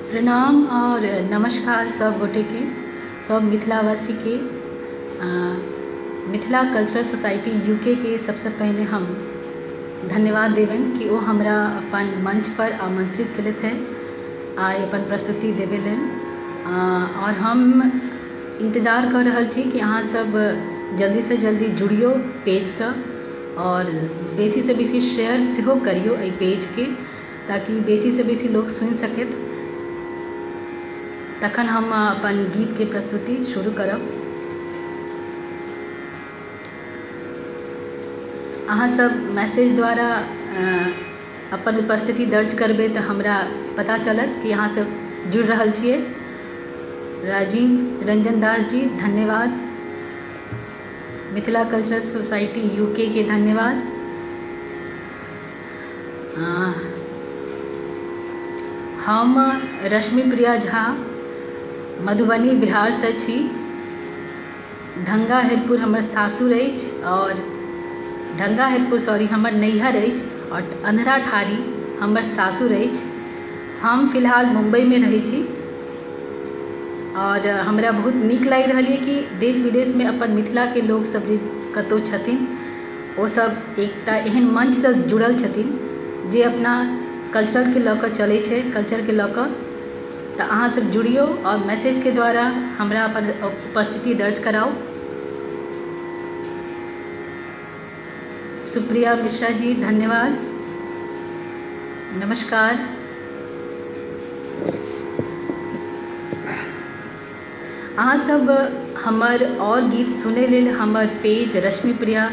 प्रणाम और नमस्कार सब गोटे के, सब मिथिलावासी के। मिथिला कल्चरल सोसाइटी यूके के सबसे पहले हम धन्यवाद देवन कि वो हमरा अपन मंच पर आमंत्रित कलत है आए अपन प्रस्तुति देवे लेन। और हम इंतजार कर रहा छी कि अहाँ सब जल्दी से जल्दी जुड़ियो पेज से और बेसी से बेसी शेयर सेहो करियो एहि पेज के, ताकि बेसी से बेसी लोग सुन सकत। तखन हम अपन गीत के प्रस्तुति शुरू करब। अहाँ सब मैसेज द्वारा अपन उपस्थिति दर्ज करबे तो हमरा पता चलत कि अहाँ सब जुड़ रहल छिए। राजीव रंजन दास जी धन्यवाद। मिथिला कल्चरल सोसाइटी यूके के धन्यवाद। हम रश्मि प्रिया झा मधुबनी बिहार से छी। ढंगा हेरपुर हमर सासुर अछि और ढंगा हेरपुर हमर नैहर अछि और अन्हरा ठारी हमर सासुर अछि। हम फिलहाल मुंबई में रहै छी और हमरा बहुत नीक लागि रहल है कि देश विदेश में अपन मिथिला के लोग सब जे कतौ छथिन ओ सब एकटा एहन मंच से जुड़ल छथिन जे अपना कल्चरल के लऽ कऽ चलै छै, कल्चर के लऽ कऽ। तो अहाँ सब जुड़ियो और मैसेज के द्वारा हमरा अपन उपस्थिति दर्ज कराओ। सुप्रिया मिश्रा जी धन्यवाद, नमस्कार। अहाँ सब हमर और गीत सुने लेल हमर पेज रश्मि प्रिया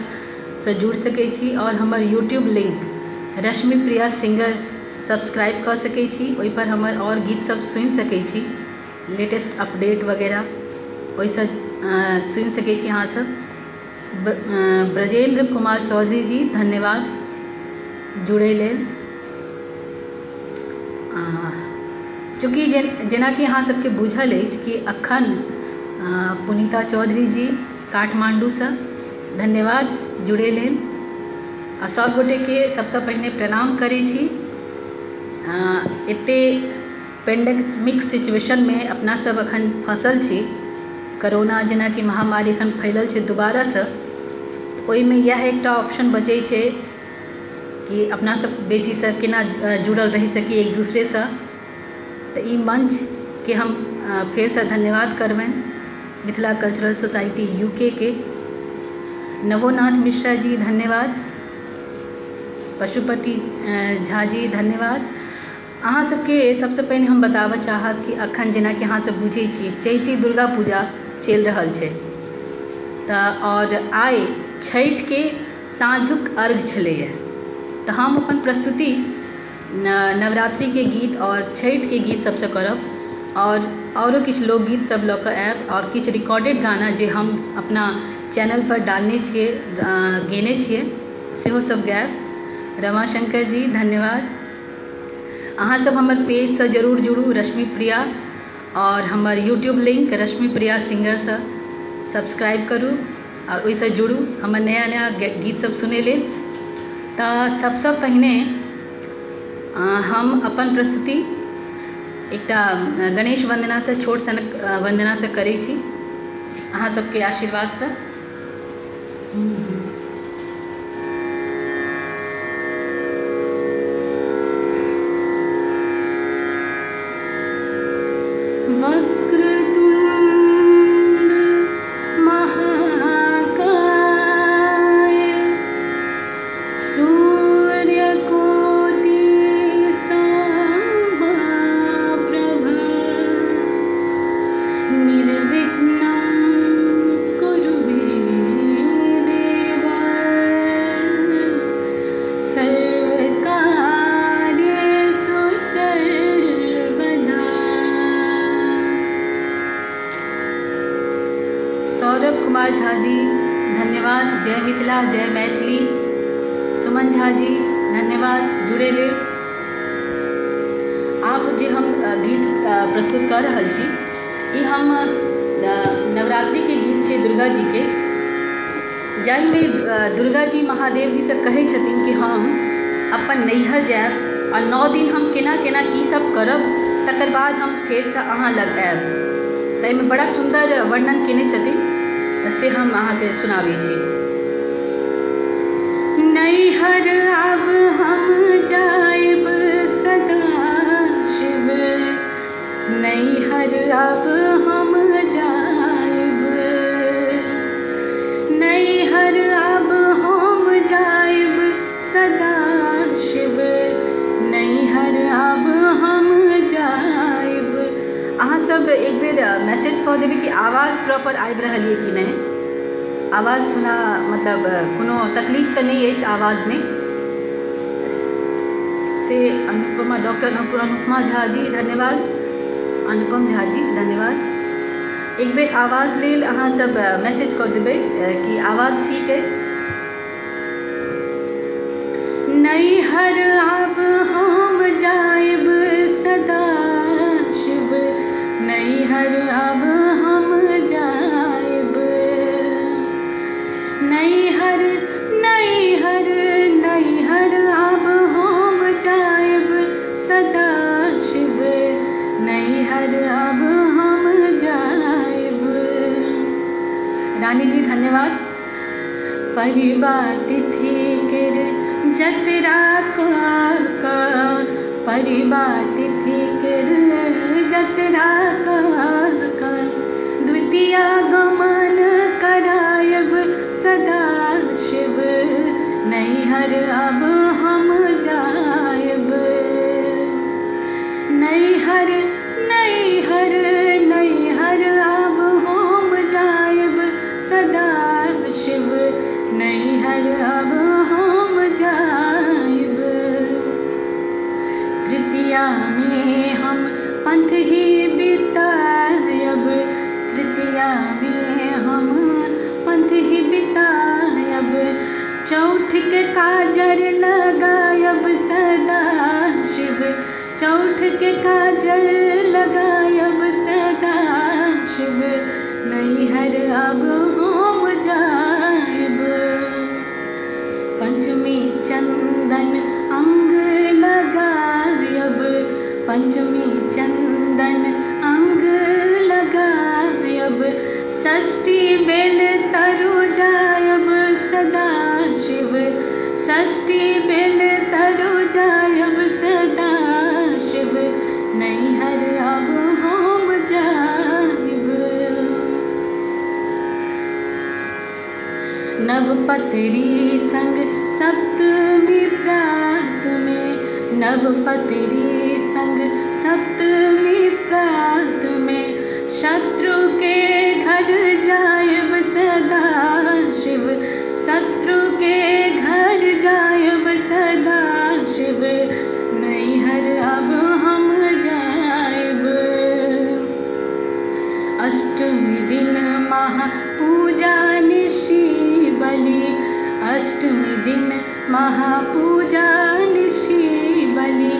से जुड़ सकै छी और हमर यूट्यूब लिंक रश्मि प्रिया सिंगर सब्सक्राइब कर सकै छी। ओहि पर हमर और गीत सब सुन सकै छी, लेटेस्ट अपडेट वगैरह ओहिसँ सुन सकै छी अहाँ सब। ब्रजेंद्र कुमार चौधरी जी धन्यवाद जुड़े लेल। चूँकि जेना कि अहाँ सबके बुझल अछि कि अखन पुनीता चौधरी जी काठमांडू से धन्यवाद जुड़े लेल। आ सब गोटे के सबसे पहले प्रणाम करै छी। एते पेंडेमिक सिचुएशन में अपना सब अखन फंसल छी। कोरोना जेना कि महामारी अखन फैलल छै दोबारा से, ओहि में यह एकटा ऑप्शन बचे छै कि अपना सब बेसी से केना जुड़ल रह सकी एक दूसरे से। तो ई मंच के हम फिर से धन्यवाद करबनि मिथिला कल्चरल सोसाइटी यूके के। नवोनाथ मिश्रा जी धन्यवाद। पशुपति झा जी धन्यवाद। अहाँ सबके सबसे पहले हम बताबऽ चाहब कि अखन जेना कि अहाँ सब बुझे छी चैती दुर्गा पूजा चल रहल छै और आइ छठ के साँझुक अर्घ छलैए। तो हम अपन प्रस्तुति नवरात्रि के गीत और छठ के गीत सबसे करब और औरो किछु लोकगीत सब लऽ कऽ आयब और किछु रिकॉर्डेड गाना जे हम अपना चैनल पर डालने छिए, गेने छिए, सेहो सब गायब। रमाशंकर जी धन्यवाद। अहाँ सब हमर पेज से जरूर जुड़ू रश्मि प्रिया और हमर यूट्यूब लिंक रश्मि प्रिया सिंगर से सब्सक्राइब करू और ओहिसँ जुड़ू हमर नया नया गीत सब सुने लेल। तो सबसे पहिने हम अपन प्रस्तुति एकटा गणेश वंदना से छोट सनक वंदना से करै छी अहाँ सबके आशीर्वाद से। कुमार झा जी धन्यवाद। जय मिथिला जय मैथिली। सुमन झा जी धन्यवाद जुड़े ले। आप जे हम गीत प्रस्तुत कर रहल छी ई हम नवरात्रि के गीत छै दुर्गा जी के, जाहिमे दुर्गा जी महादेव जी से कहै छथिन कि हम अपन नैहर जायब और 9 दिन हम केना केना की सब करब तकर बाद हम फेरसँ अहाँ लग आयब। तऽ एहिमे बड़ा सुन्दर वर्णन केने छथिन से हम अहाँके सुनाबै छी। नैहर आब हम जायब सदा शिव, नैहर आब हम जायब, नैहर आब हम जायब सदा शिव, नैहर आब हम जायब। अहाँ सब एक बेर मैसेज कऽ देबै कि आवाज़ प्रॉपर आबि रहल यऽ कि नहीं। आवाज़ सुना मतलब कोनो तकलीफ तऽ नहीं अछि आवाज़ में से। अनुपमा डॉक्टर अनुपमा झा जी धन्यवाद, अनुपम झा जी धन्यवाद। एक बेर आवाज़ लेल अहाँ सब मैसेज कऽ देबै कि आवाज़ ठीक है। नैहर आब हम जायब सदा शिव, नैहर आब हम जायब, नैहर नैहर नैहर आब हम जायब सदा शिव, नैहर आब हम जायब। रानी जी धन्यवाद। परिवार तिथि केर जतरा का, परिवार तिथि केर जतरा का, द्वितीया गमन करायब सदा शिव, नैहर आब हम जायब, नैहर नैहर नैहर आब हम जायब सदा शिव, नैहर आब हम जायब। तृतीया में हम पंथ ही बितायब, तृतीया में हम पंथ ही बितायब, चौथ के काजर लगायब सदा शिव, चौथ के काजर लगायब सदा शिव, नैहर आब हम जायब। पंचमी चंदन अंग लगायब, पंचमी चंदन अंग लगायब, षष्ठी बेल तरु जायब सदा शिव, षष्ठी बेल तरु जायब सदा शिव, नैहर आब हम जायब। नवपतरी संग सप्तमी प्रात में, नवपतरी संग सप्तमी प्रात में, शत्रु के घर जायब सदा शिव, शत्रु के घर जायब सदा शिव, नैहर अब हम जायब। अष्टमी दिन महापूजा निशि बलि, अष्टमी दिन महापूजा निशि बलि,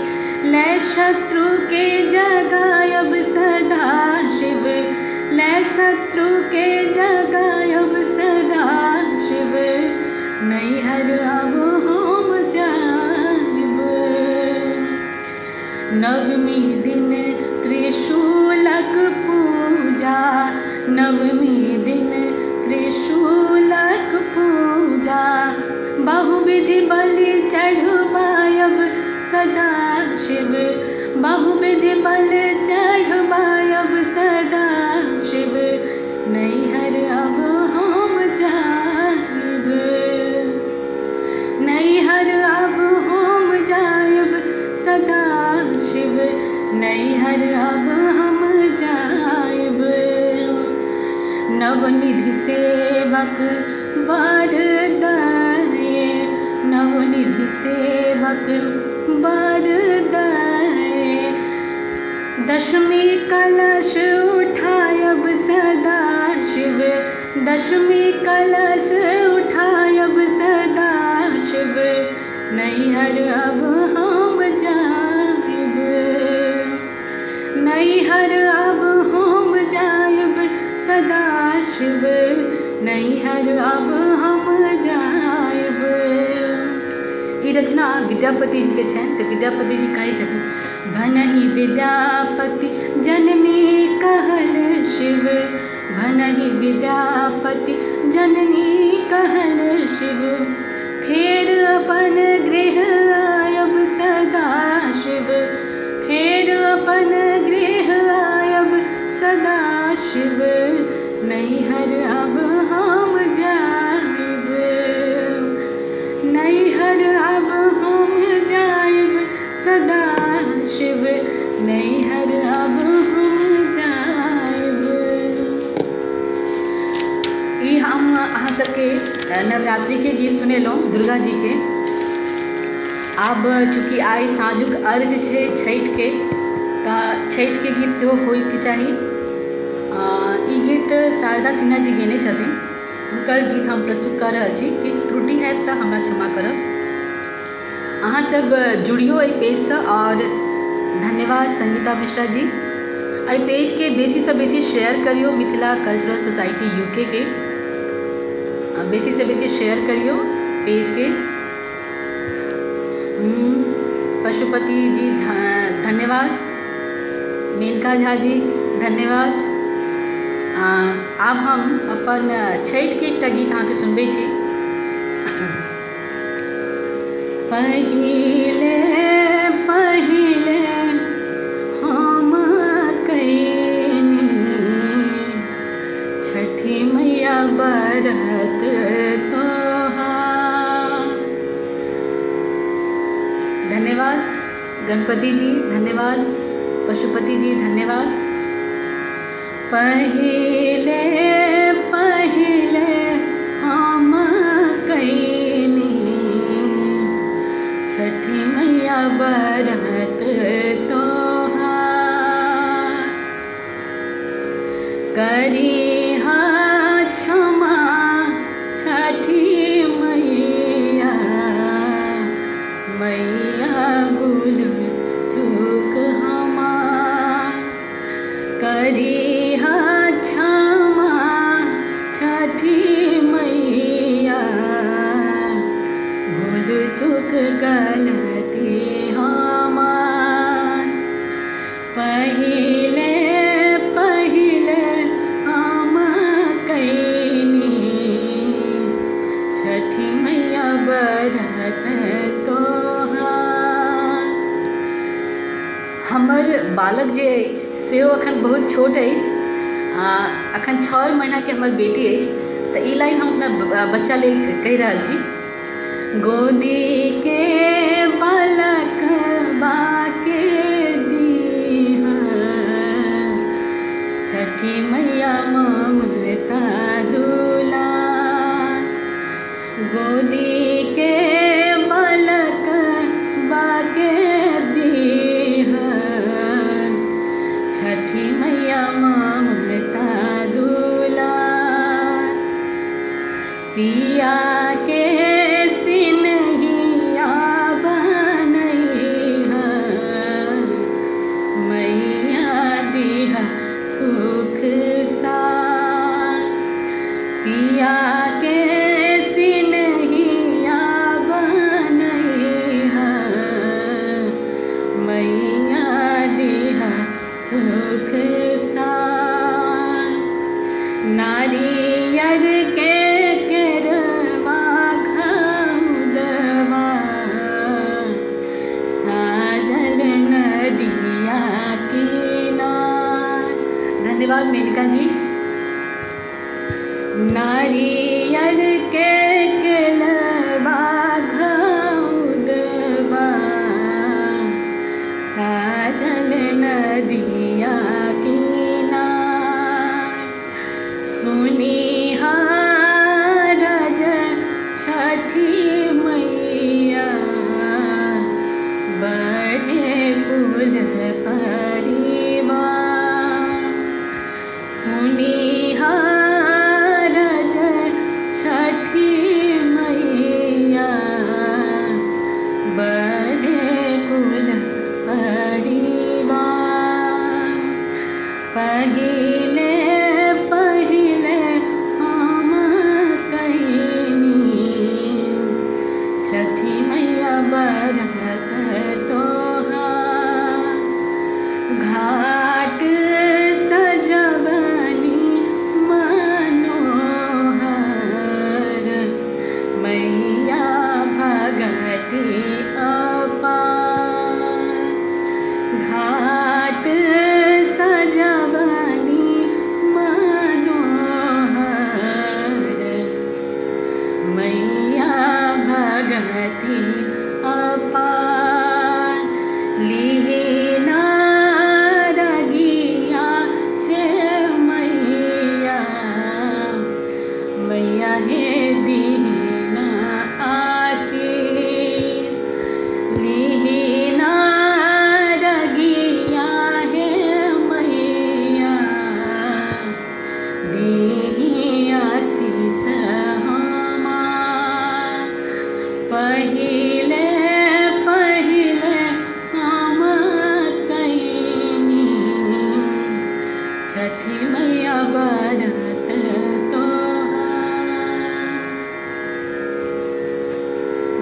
लै शत्रु के जगायब सदा शिव, लै शत्रु के जगायब सदा शिव, नैहर अब हम जायब। नवमी दिन त्रिशूलक पूजा, नवमी दिन त्रिशूलक पूजा, बहुविधि बलि चढ़वायब सदा शिव, बहुविधि बलि चढ़वायब सदा शिव, नैहर अब हम जायब, नैहर अब हम जायब सदा शिव, नैहर अब हम जायब। नवनिधि सेवक वरदाये, नवनिधि सेवक वरदाये, दशमी कलश उठायब सदा शिव, दशमी कलश उठायब सदा शिव, नैहर अब हम जायब, नैहर अब हम जायब सदा शिव, नैहर अब हम जायब। ई रचना विद्यापति जी के छनि। तऽ विद्यापति जी कहै छथिन, भनहि विद्यापति जननी कहल शिव, भनहि विद्यापति जननी कहल शिव, फेर अपन गृह आयब सदा शिव, फेर अपन गृह आयब सदा शिव, नैहर अब हम जाइब, नैहर अब हम जाइब सदा शिव, नैहर अब हम जाइब। ई हम अहाँ सबके नवरात्रि के गीत सुनेलहुँ दुर्गा जी के। आब चूँकि आइ साँझुक अर्घ छै छठिके, तऽ छठिके गीत सेहो होइके चाही। ई गीत शारदा सिन्हा जी गेने छथिन, हुनकर गीत हम प्रस्तुत कऽ रहल छी। किछु त्रुटि हैत तऽ हमरा क्षमा करब। अहाँ सब जुड़ियो एहि पेजसँ, और धन्यवाद संगीता मिश्रा जी। एहि पेजके बेसीसँ बेसी शेयर करियो, मिथिला कल्चरल सोसाइटी यूके के बेसीसँ बेसी शेयर करियो पेजके। पशुपति जी धन्यवाद, मेनका झा जी धन्यवाद। आब हम अपन छठिके एकटा गीत अहाँके सुनबै छी। पहिले पहिले हम कइनी छठी मैया बरत तोहार। धन्यवाद गणपति जी, धन्यवाद पशुपति जी, धन्यवाद। पहिले पहिले हम कइनी छठी मैया बरत तोहार, करिहा क्षमा छठी मैया, मैया भूल चूक हमार, करिहा क्षमा छठी मैया, भूल चूक गलती हमार। पहिले पहिले हम कइनी छठी मैया बरत तोहार। हमर बालक जे अछि सेहो अखन बहुत छोट अछि, अखन 6 महीनाके हमर बेटी अछि। तऽ ई लाइन हम अपना बच्चा लेल कहि रहल छी। गोदी के बालक बाके दीहा, छठी मैया ममता दुलार, गोदी के बालक बाके दीहा, छठी मैया ममता दुलार, पिया के सिनहिया बनैहा, मैया दिहा सुख सार, पिया के सिनहिया बनैहा, मैया दिहा सुख सार। नारियर के केरवा घउदवा, साजल नदिया किनार। धन्यवाद मेनका जी। नारियर के केरवा घउदवा, साजल नदिया किनार, सुनिहा रज छठी मैया, बढ़े कुल परिवार, सुनिहा रज छठी मैया, बढ़े कुल परिवार। पहिले पहिले हम कइनी छठी मैया लीना रगिया हे मैया मैया हे दीना आशीष लीना रगिया हे मैया दी आशीष हमार पहिले पहिले हम कैनी छठी मैया बरत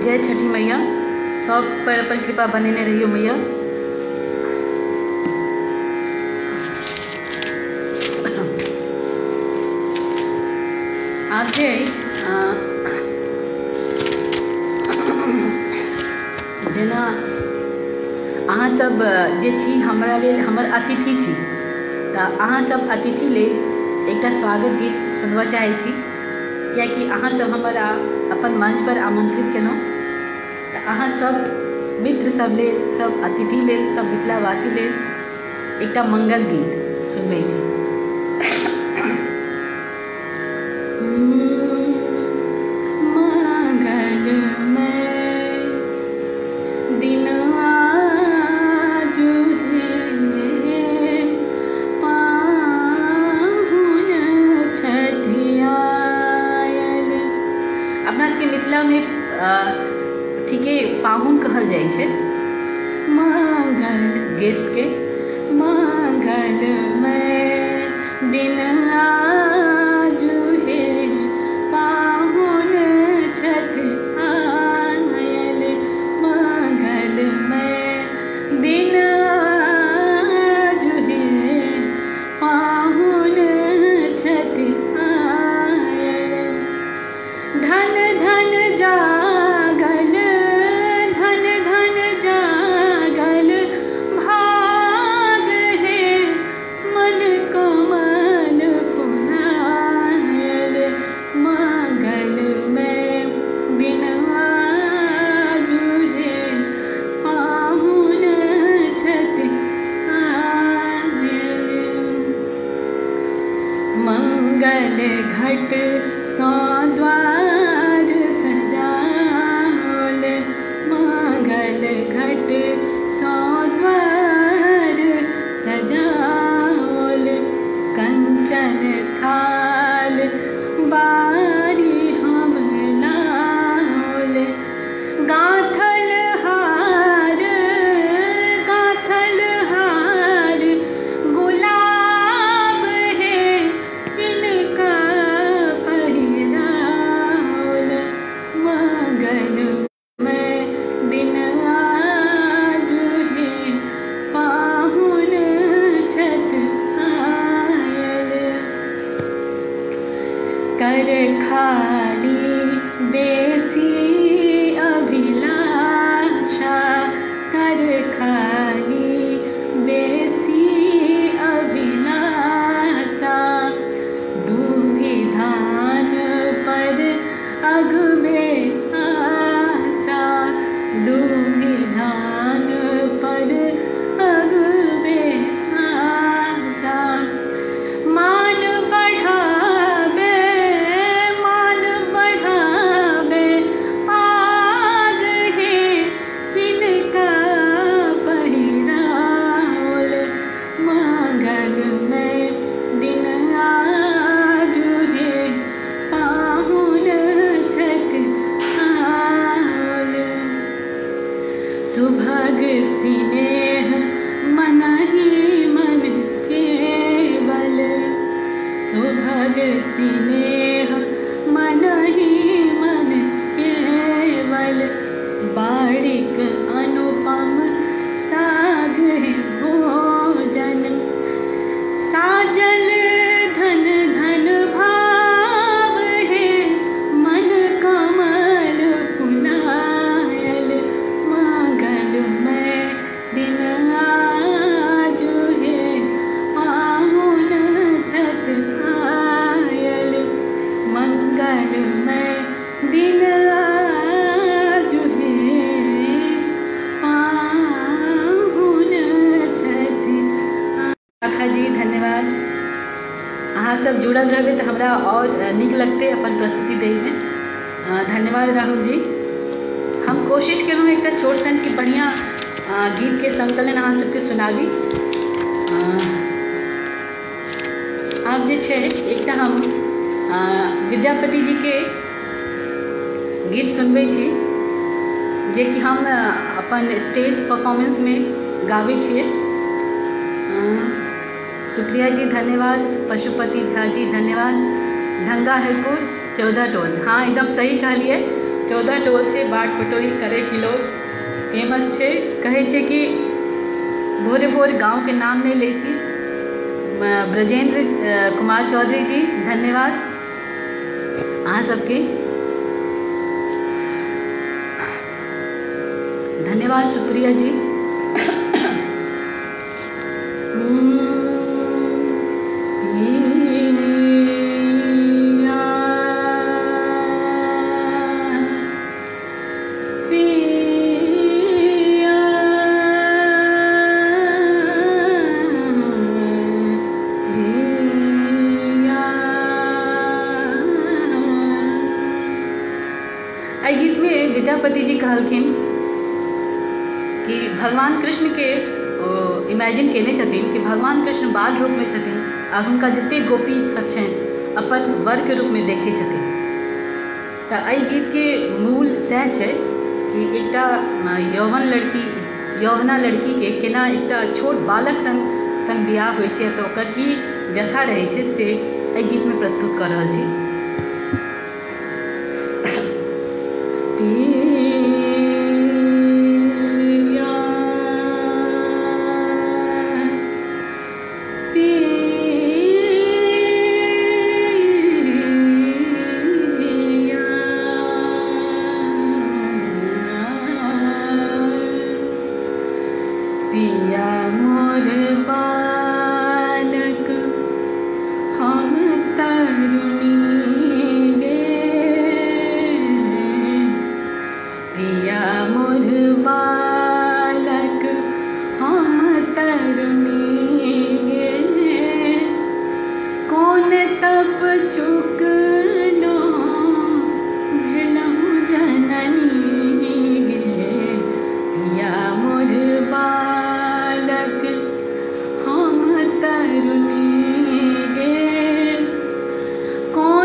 जय छठी मैया। सब पर अपन कृपा बनेने रहियो मैया। आब जे जेना अहाँ सब जे छी हमरा लेल हमर अतिथि छी तऽ अहाँ सब अतिथि लेल एकटा स्वागत गीत सुनबऽ चाहै छी, कियाकि अहाँ सब हमरा अपन मंच पर आमंत्रित केलहुँ तऽ अहाँ सब मित्र सब लेल, सब अतिथि लेल, सब मिथिलावासी लेल एकटा मंगल गीत सुनबै छी। अपना सबके मिथिला में ठीके पाहुन कहल जाइ छै, मंगल गेस्ट के मंगल में दिन आजु हे पाहुन छठ आयल मंगल में दिन आजु हे पाहुन छठ आयल धन धन जागल धन धन जागल भाग है मन कमल फुलायल मंगल में दिन आजु है पाहुन छठ आयल मंगल घट सौ द्वार सजाओल मंगल घट सौ द्वार सजाओल कंचन थाल बारी हम लाओल गाथल हार गुलाब है इनका पहिरायल सब जुड़ल रहबे तो हमरा और नीक लगते अपन प्रस्तुति दै में। धन्यवाद राहुल जी। हम कोशिश केलहुँ एकटा छोट सन कि बढ़िया गीत के संकलन अहाँ सबके सुनाबी। आब जे छै एकटा हम विद्यापति जी के गीत सुनबै छी जे कि हम अपन स्टेज परफॉर्मेंस में गाबै छियै। सुप्रिया जी धन्यवाद, पशुपति झा जी धन्यवाद। ढंगा हैपुर 14 टोल, हाँ एकदम सही कहलिए, 14 टोल से बाट पटोरी करे के लोग फेमस छै। कहै छै कि भोरे भोर गाँव के नाम नहीं लै छी। ब्रजेंद्र कुमार चौधरी जी धन्यवाद अहाँ सबके, धन्यवाद सुप्रिया जी। एहि गीत में विद्यापति जी कहलखिन कि भगवान कृष्ण के इमेजिन केने छथिन कि भगवान कृष्ण बाल रूप में छथिन आ हुनका जते गोपी सब छनि अपन वर के रूप में देखे छथिन। तऽ एहि गीत के मूल सएह छै कि एकटा यौवना लड़की के केना एकटा छोट बालक संग बियाह होइ छै तऽ ओकर की व्यथा रहै छै से एहि गीत में प्रस्तुत कऽ रहल छी। पिया मोर बालक हम तरुणी गे, पिया मोर बालक हम तरुणी गे, कौन तप चुकलो भेलहुँ जननी गे, पिया मोर बालक हम तरुणी गे, कौन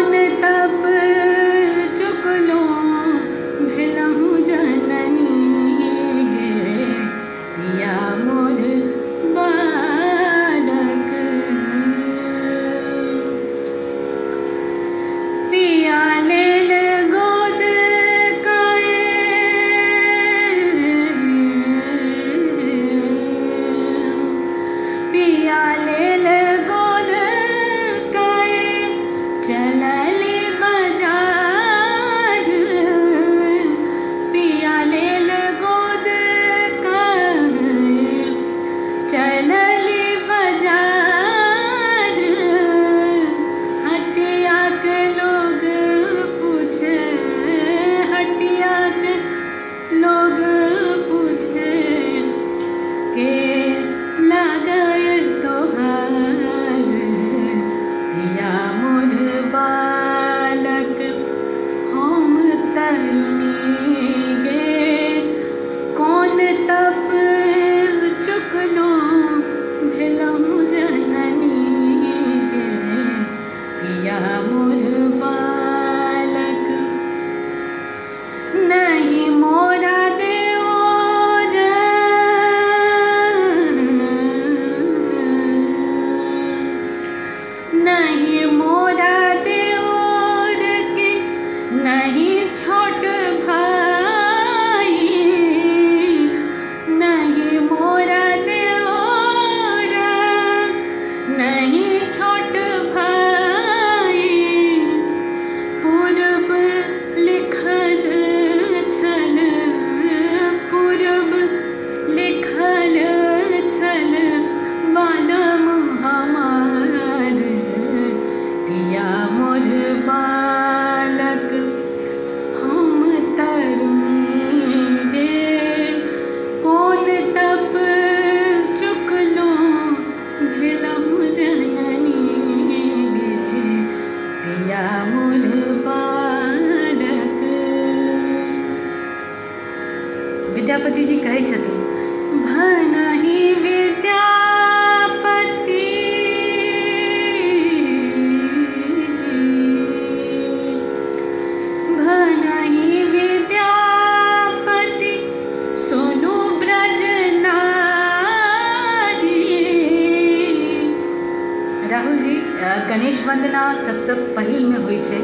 गणेश वंदना सबसे पहिल में होइ छै।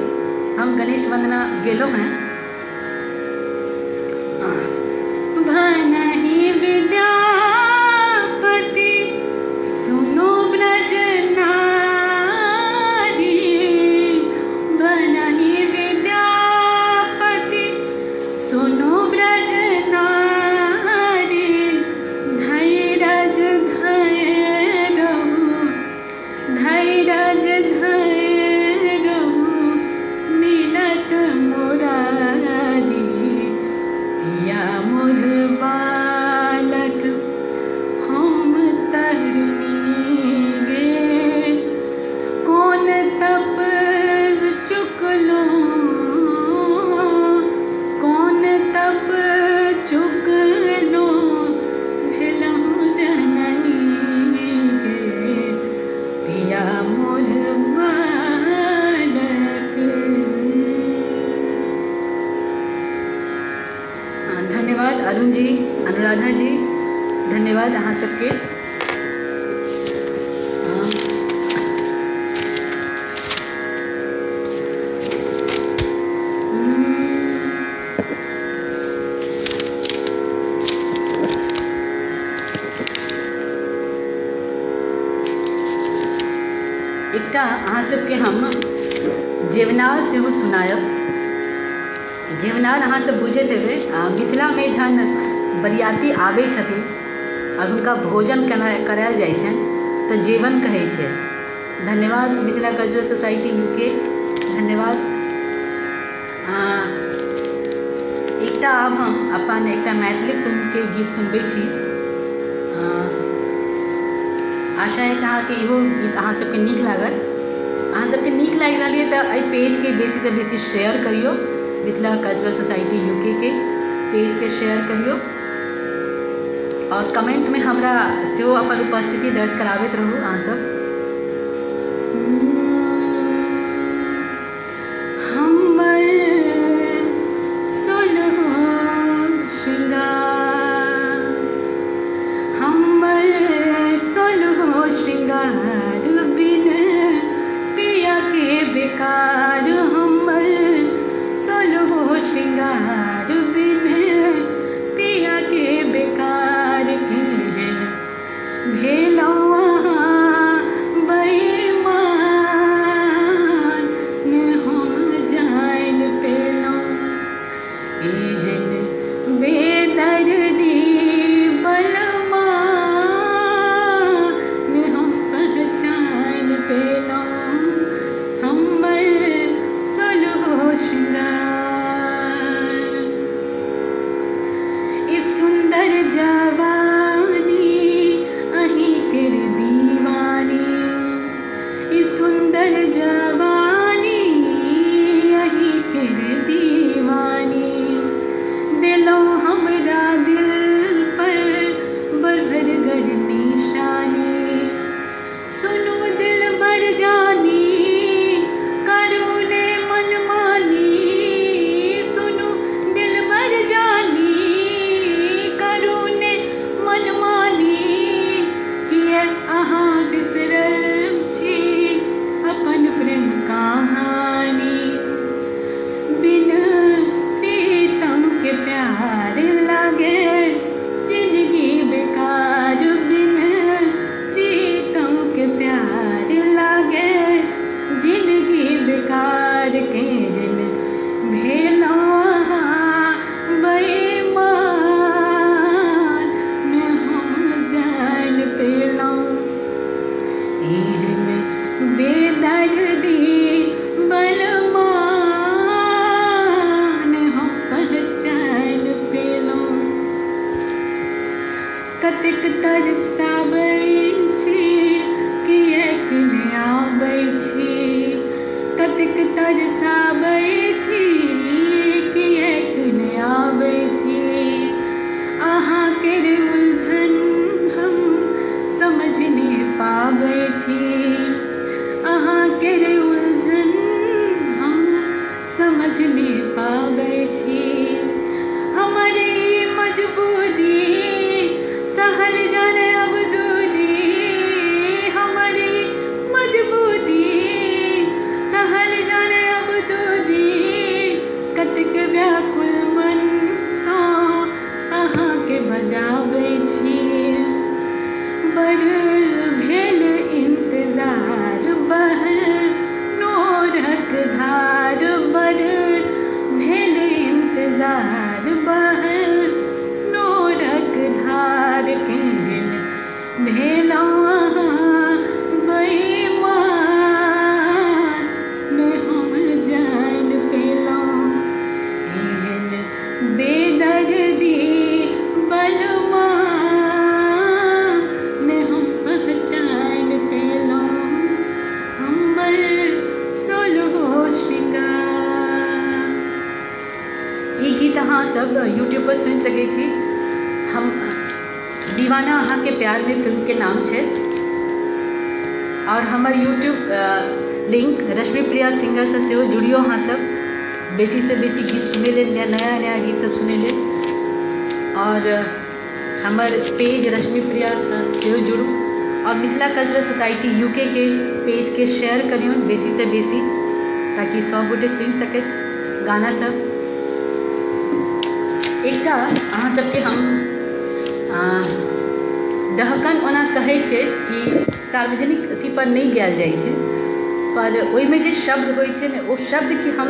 हम गणेश वंदना गेलहुँ हैं। भनहि विद्यापति सुनो ब्रज नारी, भनहि विद्यापति सुनो ब्रज नारी, धैर्य धैर्यहु मिलत मुरारी, पिया मोर बालक हम तरनी गे, कौन तप चुकलो, कौन तप चुकलो, भेलहु जननी गे, पिया मोर बालक। धन्यवाद अरुण जी, अनुराधा जी, धन्यवाद अहाँ सबके। एकटा अहाँ सबके हम जेवनार सेहो सुनायब। जेवनार अहाँ सब बुझैत हेबै, मिथिलामे जहन बरियाती आबै छथिन और हुनका भोजन करायल जाइ छनि तऽ जेवन कहै छै। धन्यवाद मिथिला कल्चरल सोसाइटी यूके, धन्यवाद। एकटा आब हम अपन एकटा मैथिली फिल्मके गीत सुनबै छी। आशा अछि अहाँके इहो गीत अहाँ सबके नीक लागत। अहाँ सबके नीक लागि रहल यऽ तऽ एहि पेजके बेसीसँ बेसी शेयर करियौ, मिथिला कल्चरल सोसाइटी यूके के पेज के शेयर करियौ और कमेंट में हमरा सेहो अपन उपस्थिति दर्ज कराबैत रहू अहाँ सब। हमर सोलहो श्रृंगार, हमर सोलहो श्रृंगार बिन पिया के बेकार, हमर सोलहो श्रृंगार बिन पिया के बेकार, केहन भेलहुँ अहाँ बेईमान, हम जानि पेलहुँ एहन बेदर्दी बलवान, हम पहचानि पेलहुँ हमर सोलहो श्रृंगार। ई सुंदर जवानी अहीं केर दीवानी, ई सुंदर जवानी अहीं केर दीवानी, देलहुँ हमरा दिल पर बरहरगर निशानी, सुनू दिल बर जानी करू ने मनमानी, सुनू दिल बर जानी करू ने मनमानी, किए अहाँ बिसरल छी अपन प्रेम कहानी, बिन प्रीतम के प्यार लागे जिंदगी बेकार, बिन प्रीतम के प्यार लागे जिंदगी बेकार, केहन भेलहुँ अहाँ बेईमान, हम जानि पेलहुँ एहन बेदर्दी बलवान, हम पहचानि पेलहुँ। कतेक तरसाबै छी किएक नहि आबै छी, कतेक तरसाबै छी किएक नहि आबै छी, अहाँ केर उलझन हम समझ नहि पाबै छी, अहाँ केर उलझन हम समझ नहीं पाबै छी। हमर ई मजबूरी सहल जाने अब दूरी, हमर ई मजबूरी बड़ भेल इंतजार बहल नोरक धार बड़ भेल इंतजार बहल नोरक धार केहन भेलहुँ अहाँ बेईमान ने हम जान पेलहुँ एहन बेदर्दी बलमा ने हम पहचान पेलहुँ हमर सोलहो श्रृंगार। ई गीत अहाँ सब यूट्यूब पर सुनि सकै छी। हम दीवाना अहाँ के प्यार में फिल्म के नाम छै और हमर यूट्यूब लिंक रश्मि प्रिया सिंगर से सेहो जुड़ियो अहाँ सब बेसी से बेसी गीत सुनै लेल, नया नया गीत सब सुनै लेल। और हमर पेज रश्मि प्रिया से सेहो जुड़ू और मिथिला कल्चरल सोसाइटी यूके के पेज के शेयर करियौ बेसी से बेसी ताकि सब गोटे सुनि सकत गाना सब। एकटा अहाँ सबके हम डहकन ओना कहै छै कि सार्वजनिक अथी पर नहीं गायल जाइ छै, पर ओहिमे जे शब्द होइ छै ने ओ शब्द के हम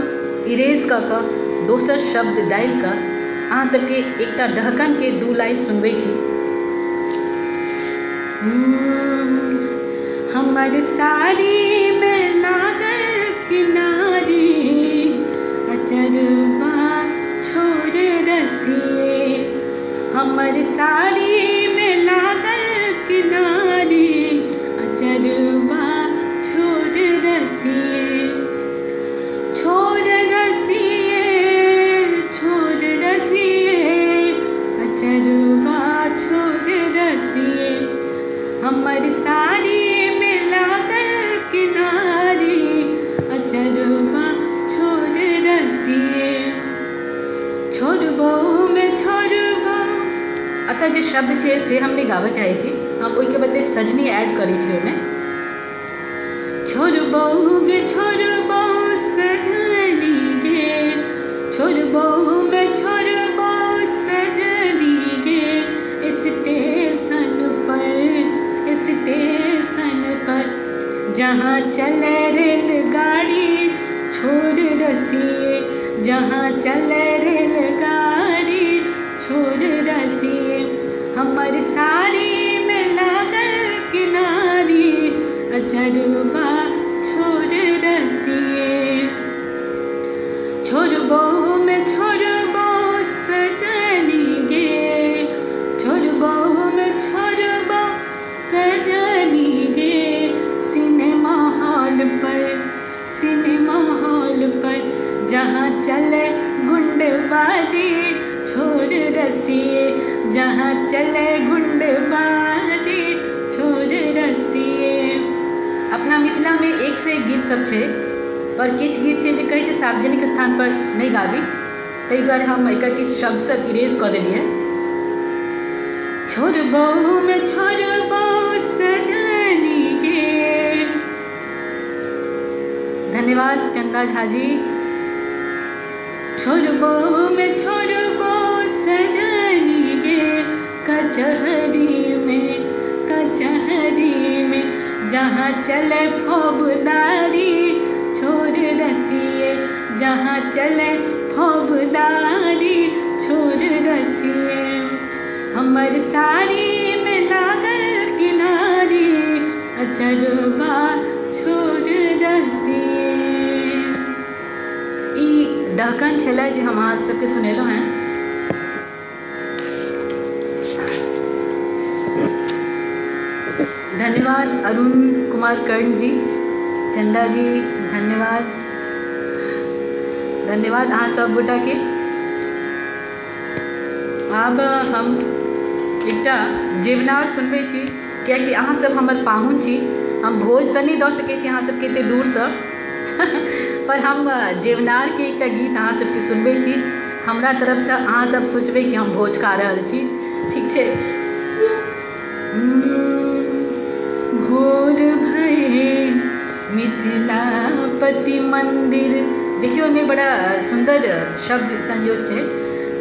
इरेज कऽ कऽ दोसर शब्द डालि कऽ अहाँ सबके एकटा डहकन के 2 लाइन सुनबै छी। हमर साड़ी में लागल किनारी अचरबा छोड़ रसिए हमर साड़ी में लागल किनारी अचरबा छोड़ रसिए छोड़ रसिए छोड़ रसिए अचरबा छोड़ रसिए हमर साड़ी में लागल किनारी अचरबा छोड़ रसिए छोड़बो में छोड़बो। अतः जे शब्द छै से हम नहीं गाबऽ चाहै छी, हम ओहिके बदले सजनी ऐड करै छी ओहिमे। छोड़बो गे छोड़बो सजनी गे छोड़बो में छोड़बो सजनी गे स्टेशन पर जहाँ चले रेलगाड़ी छोड़ रसिए जहाँ चले रेलगाड़ी छोड़ रसिए हमर साड़ी में लागल किनारी अचरबा छोड़ रसिए छोड़बो में छोड़बो सजनी गे छोड़बो में छोड़बो सजनी गे सिनेमा हॉल पर जहाँ चले गुंडबाजी छोड़ रसिए जहाँ चले गुंडबाजी छोड़ रसिए। अपना मिथिला में एक से एक गीत सब छै, पर किछु गीत छै जे कहै छै सार्वजनिक स्थान पर नहीं गाबी, ताहि दुआरे हम एकर किछु शब्द सब इरेज कऽ देलियै। छोड़बो में छोड़बो सजनी गे। धन्यवाद चंदा झा जी। छोड़बो में छोड़बो सजनी गे कचहरी में जहाँ चले फौजदारी छोड़ रसिए जहाँ चले फौजदारी छोड़ रसिए हमर साड़ी में लागल किनारी अचरबा छोड़ रसिए। ई डहकन छलै जे हम अहाँ सबके सुनेलहुँ हैं। धन्यवाद अरुण कुमार कर्ण जी, चंदा जी, धन्यवाद अहाँ सब गोटा के। आब हम एकटा जेवनार सुनबै छी, कियाकि अहाँ सब हमर पाहुन छी। हम भोज तऽ नहीं दऽ सकै छी अहाँ सबके एते दूरसँ पर हम जेवनार के एकटा गीत अहाँ सबके सुनबै छी। हमरा तरफसँ अहाँ सब सोचबै कि हम भोज खा रहल छी, ठीक छै। भोर भये मिथिलापति मंदिर, देखियो ने बड़ा सुंदर शब्द संयोग छै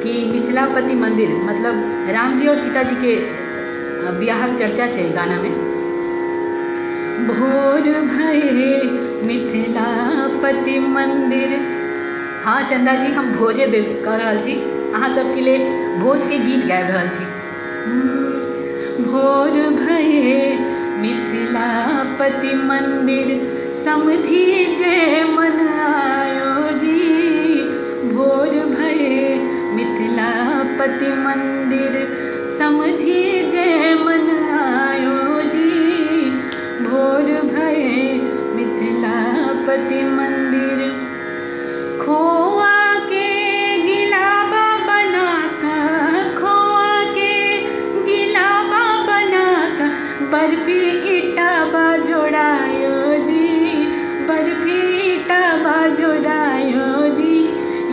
कि मिथिलापति मंदिर मतलब राम जी और सीता जी के बियाहक चर्चा छै गाना में। भोर भये मिथिलापति मंदिर। हाँ चंदा जी, हम भोजे कह रहल छी, अहाँ सबके लिए भोज के गीत गाबि रहल छी। भोर भये मिथिलापति मंदिर, समधि जे मन आयो जी। भोर भये मिथिलापति मंदिर, समधि जे मन आयो जी। भोर भये मिथिलापति मंदिर, खोआ के गिलावा बनाता, खोआ के गिलावा बनाता, बर्फी इटावा जोड़ायो जी। बर्फी इटावा जोड़ायो जी।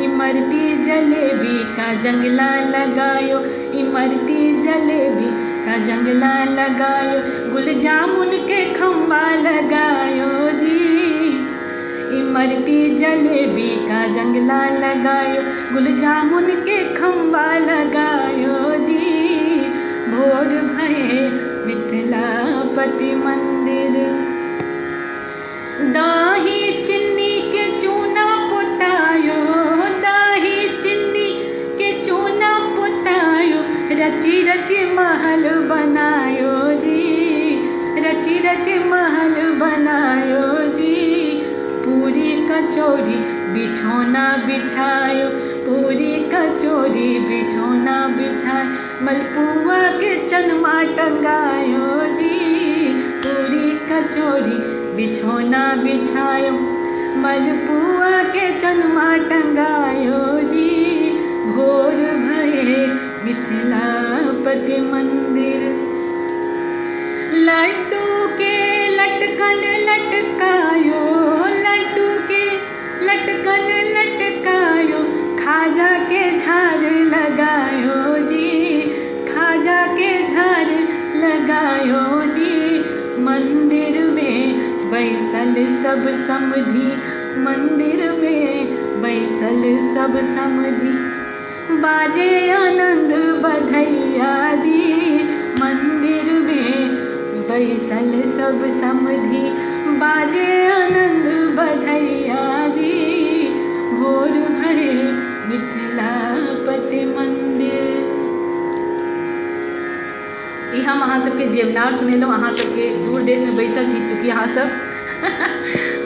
इमरती जलेबी का जंगला लगायो, इमरती जलेबी का जंगला लगायो, गुल जामुन के खम्बा लगायो जी। इमरती जलेबी का जंगला लगायो, गुल जामुन के खम्बा लगायो जी। भोर भये मिथिलापति मंदिर, दाही चिन्नी के चूना पुतायो, दाही चिन्नी के चूना पुतायो, रची रची महल बनायो जी। रची रची महल बनायो जी। पूरी कचौरी बिछौना बिछायो, पूरी कचौरी बिछौना बिछायो, मलपुआ के चनमा टंगायो जी। पूरी कचौरी बिछौना बिछायो, मलपुआ के चनमा टंगायो जी। भोर भये मिथिलापति मंदिर, लड्डू के लटकन लटकायो, लड्डू के लटकन लटकायो, खाजा के झाड़ लगायो जी। खाजा के झाड़ लगायो जी। मंदिर में बैसल सब समधि, मंदिर में बैसल सब समधि, बाजे आनंद बधैया जी। मंदिर में बैसल सब समधि, बाजे आनंद बधैया जी। भोर भये मिथिलापति मंदिर। ई हम अहाँ सबके जेवनार सुनेलहुँ, अहाँ सबके दूर देश में बैसल छी चूँकि अहाँ सब।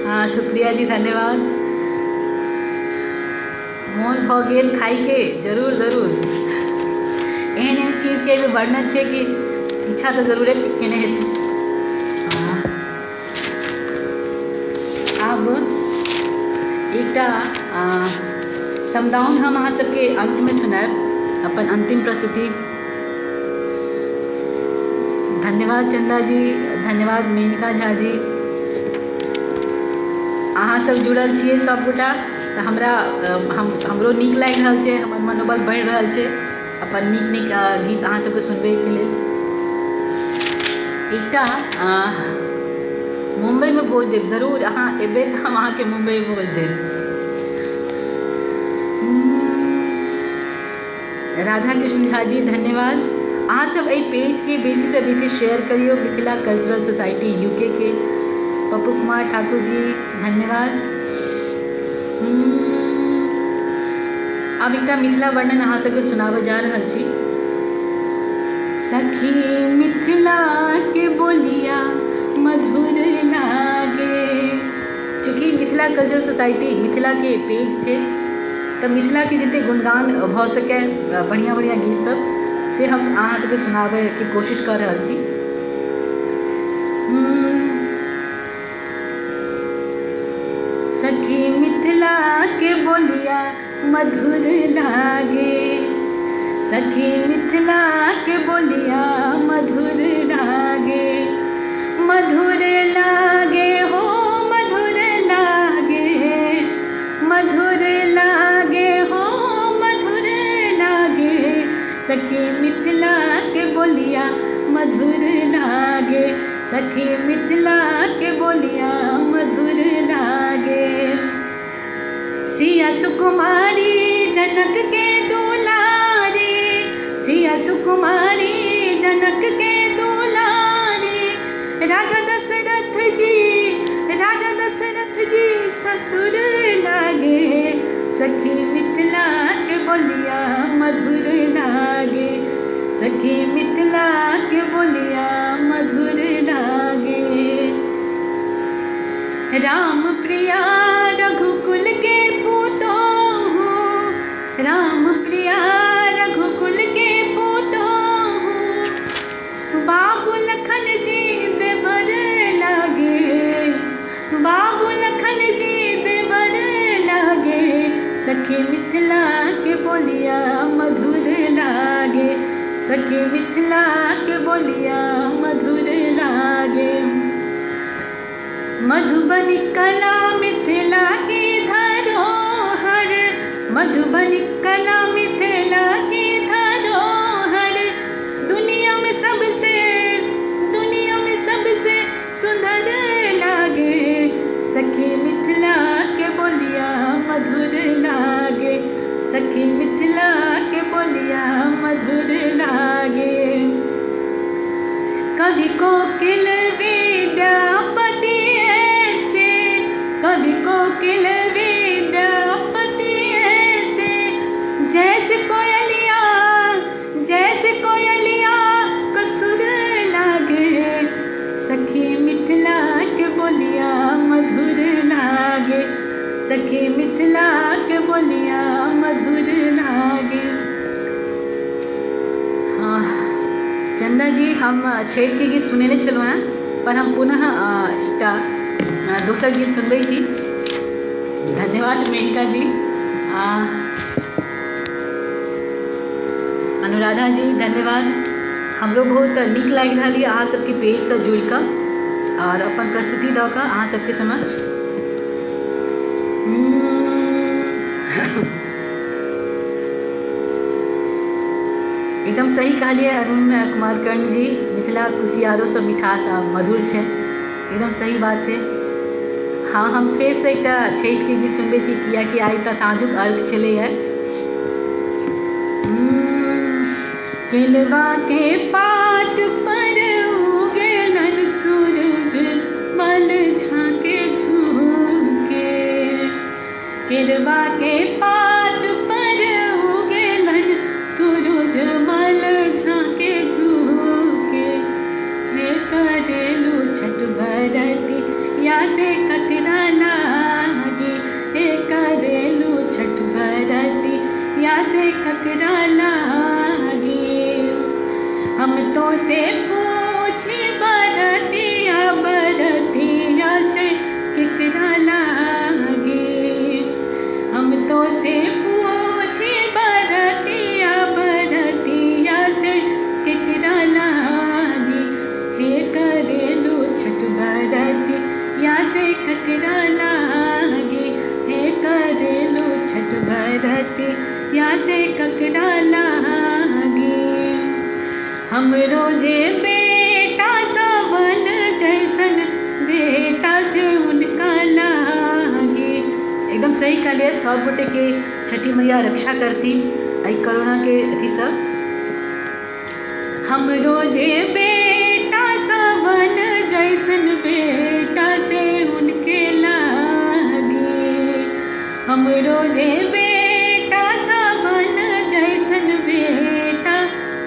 हाँ शुक्रिया जी, धन्यवाद। मोन भऽ गेल खाइके, जरूर जरूर। एहन एहन चीजके वर्णन छै कि इच्छा तऽ जरूरे केने हेतै। आब एकटा समदाउन हम अहाँ सबके अंत में सुनायब, अपन अंतिम प्रस्तुति। धन्यवाद चंदा जी, धन्यवाद मेनका झा जी, अहाँ सब जुड़ल छियै सबगोटा, तऽ हमरो नीक लागि रहल छै, हमर मनोबल बढ़ि रहल छै अपन नीक नीक गीत अहाँ सबके सुनबैके लेल। एकटा मुंबई में भोज देव, जरूर अहाँ एबै तऽ हम अहाँके मुंबई में भोज देव। राधा कृष्ण झा जी धन्यवाद। अहाँ सब एहि पेज के बेसी से बेसी शेयर करियो, मिथिला कल्चरल सोसाइटी यूके के। पप्पू कुमार ठाकुर जी धन्यवाद। अब एकटा मिथिला वर्णन अहाँ सबके सुनाबऽ जा रहल छी। सखी मिथिला के बोलिया मधुर लागे। चूँकि मिथिला कल्चरल सोसाइटी मिथिला के पेज छै, तऽ मिथिला के जते गुणगान भऽ सकै, बढ़िया बढ़िया गीत सब से हम अहाँ सबके सुनाबे के कोशिश कर रहल छी। सखी मिथिला के बोलिया मधुर लागे, सखी मिथिला के बोलिया मधुर लागे। मधुर लागे हो मधुर लागे, मधुर लागे हो मधुर लागे। सखी मिथिला के बोलिया मधुर लागे, सखी मिथिला के बोलिया मधुर लागे। सिया सुकुमारी जनक के दुलारी, सिया सुकुमारी जनक के कसुर लागे सखी मिथिला के बोलिया मधुर लागे सखी मिथिला के बोलिया मधुर लागे। राम प्रिया रघुकुल के पूतो हूँ राम प्रिया रघुकुल के पूतो हूँ बाबू लखन जी देवर लागे बाबू लखन जी देवर लागे सखी मिथिला के बोलिया मधुर लागे सखी मिथिला के बोलिया मधुर लागे। मधुबनी कला मिथिला की धरोहर मधुबनी कला मिथिला की धरोहर दुनिया में सबसे सुंदर लागे सखी मिथिला के बोलिया मधुर लागे सखी मिथिला के बोलिया मधुर लागे। कवि कोकिल विद्यापति ऐसे कवि कोकिल विद्यापति ऐसे जैसे कोयलिया कसुर लागे सखी मिथिला के बोलिया मधुर लागे सखी मिथिला के बोलिया मधुर लागे। हाँ चंदा जी, हम छठि के गीत सुने चलो हैं पर हम पुनः दोसर गीत सुनबे छी। धन्यवाद मेनका जी, अनुराधा जी धन्यवाद। हमरो बहुत नीक लागि रहल यऽ अहाँ सबके पेज से जुड़ कऽ और अपन प्रस्तुति दऽ कऽ अहाँ सबके समक्ष। एकदम सही कहलिए अरुण कुमार कर्ण जी, मिथिला कुशियारो सब मिठास आ मधुर छै, एकदम सही बात छै। हाँ हम फेर से एकटा छठि के गीत सुनबे छी कियाकि आइ तऽ साँझुक अर्घ छलैए। केलवा के पात पर उगेलन सूरज मल झाँके झुके केलवा के पात पर उगेलन सूरज मल झाँके झुके हे करेलू छठ बरती या से ककरा लागे हे करेलू छठ बरती या से ककरा लागे। हम तो से पूछे बरतिया से केकरा लागे हम तो से पूछे बरतिया से केकरा लागे हे करेलू छठ बरतिया से ककरा लागे हे करेलू छठ बरतिया से ककरा लागे। हम रोजे बेटा सावन जैसन बेटा से उनका लागे। एकदम सही कहलिए, सब गोटे के छठी मैया रक्षा करती आई कोरोना के अथी सब। हम रोजे बेटा सावन जैसन बेटा से उनके लागे हम रोजे बेटा सावन जैसन बेटा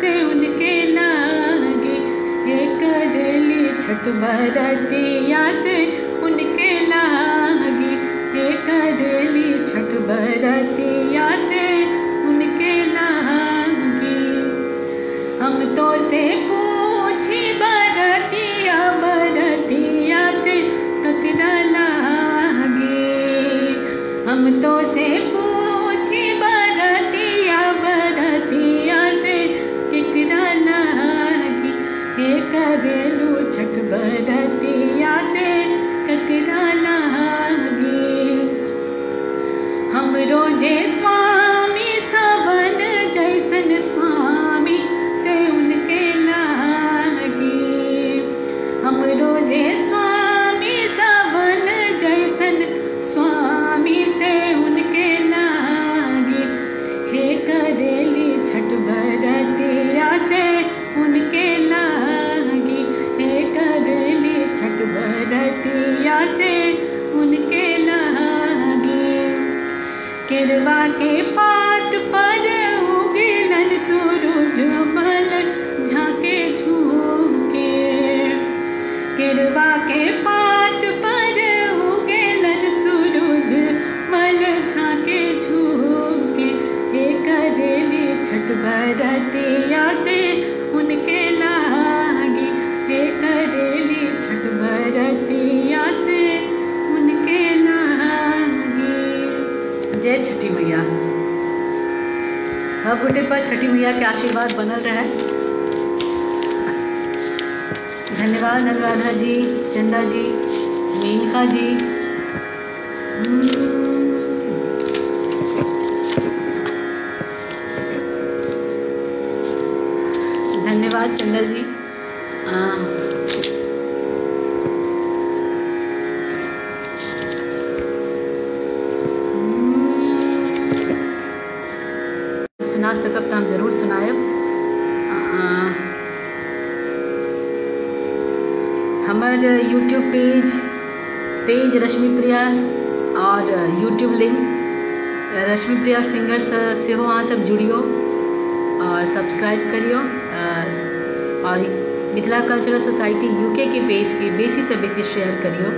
से उनके लागे हे करेली छठ बरतिया से उनके लागे हे करेली छठ बरतिया से उनके लागे। हम तो से पूछी बरतिया से ककरा लागे हम तो से पूछी बरतिया से केकरा लागे हे करेलू छठ बरतिया से ककरा लागे। हम रोजे स्वामी सावन जैसन स्वामी से उनके लागे हम रोजे स्वामी सावन जैसन स्वामी से उनके लागे हे करेली छठ बरतिया से उनके लागे हे करेली छठ बरतिया से उनके लागे। केरवा के पात पर उगेलन सूरज मल झाके झुके। केरवा के पात पर उगेलन सूरज मल झाके झुके। हे करेली छठ बरतिया से उनके लागी। हे करेली छठ बरतिया से उनके लागी। जय छठी मैया। सब गोटे पर छठी मैया के आशीर्वाद बनल रहे। धन्यवाद अनुराधा जी, चंदा जी, मेनका जी। धन्यवाद चंदा जी। सुना सकब तो हम जरूर सुनायब। हमार यूट्यूब पेज रश्मि प्रिया और यूट्यूब लिंक रश्मि प्रिया सिंगर से हो, अहाँ सब जुड़ियो और सब्सक्राइब करियो। और मिथिला कल्चरल सोसाइटी यूके के पेज के बेसी से बेसी शेयर करियो।